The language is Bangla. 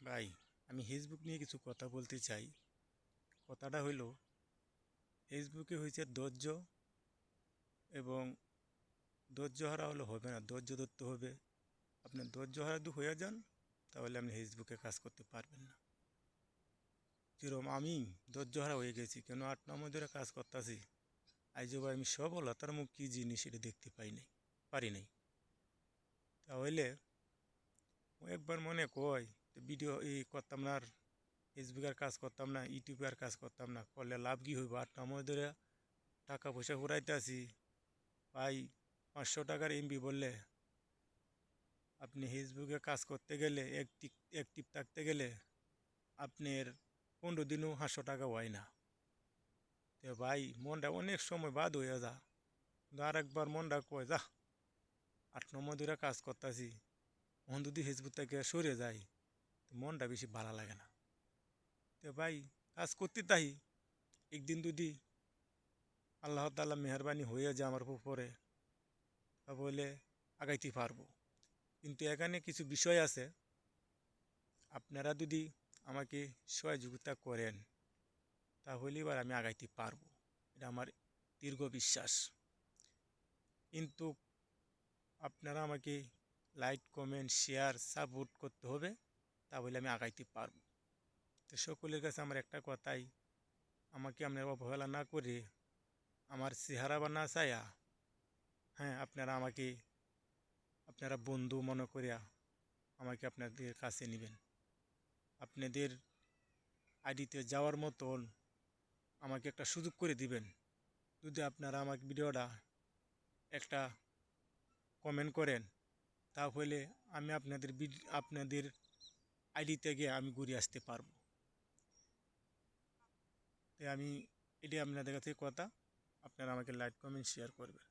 ভাই, আমি ফেসবুক নিয়ে কিছু কথা বলতে চাই। কথাটা হইল, ফেসবুকে হয়েছে ধৈর্য, এবং ধৈর্য হারা হলে হবে না, ধৈর্য ধরতে হবে। আপনি ধৈর্য হারা যদি হয়ে যান, তাহলে আপনি ফেসবুকে কাজ করতে পারবেন না। যেরকম আমি ধৈর্য হারা হয়ে গেছি, কেন 8-9 মাস ধরে কাজ করতেছি। আজ ভাই আমি সফলতার মুখ কী জিনিস এটা দেখতে পারি নাই। তাহলে ও একবার মনে কয় ভিডিও করতাম না, আর ফেসবুকের কাজ করতাম না, ইউটিউবের কাজ করতাম না, করলে লাভ কী হইব? 8-9 মাস ধরে টাকা পয়সা ফুরাইতে আসি ভাই। 500 টাকার এমবি বললে আপনি ফেসবুকে কাজ করতে গেলে, অ্যাক্টিভ থাকতে গেলে আপনার 15 দিনও 500 টাকা হয় না। তো ভাই, মনটা অনেক সময় বাদ হয়ে যা, কিন্তু আর একবার মনটা কয় যা, 8-9 মাস ধরে কাজ করতেছি, এখন যদি ফেসবুক থেকে সরে যায় তো মনটা বেশি ভালো লাগে না। তো ভাই, কাজ করতে তাই একদিন যদি আল্লাহ তাআলা মেহরবানি হয়ে যায় আমার উপরে, তাহলে আগাইতে পারবো। কিন্তু এখানে কিছু বিষয় আছে, আপনারা যদি আমাকে সহযোগিতা করেন তাহলে এবার আমি আগাইতে পারবো, এটা আমার দীর্ঘ বিশ্বাস। কিন্তু আপনারা আমাকে লাইক, কমেন্ট, শেয়ার, সাপোর্ট করতে হবে, তাহলে আমি আগাইতে পারবো। তো সকলের কাছে আমার একটা কথাই, আমাকে আপনারা অবহেলা না করে, আমার চেহারা বা না চায়া, হ্যাঁ, আপনারা বন্ধু মনে করিয়া আমাকে আপনাদের কাছে নেবেন। আপনাদের আইডিতে যাওয়ার মতন আমাকে একটা সুযোগ করে দিবেন। যদি আপনারা আমাকে ভিডিওটা একটা কমেন্ট করেন, তাহলে আমি আপনাদের আইডিতে গিয়ে আমি ঘুরে আসতে পারবো। তাই আমি এটাই আপনাদের কাছে কথা, আপনারা আমাকে লাইক, কমেন্ট, শেয়ার করবেন।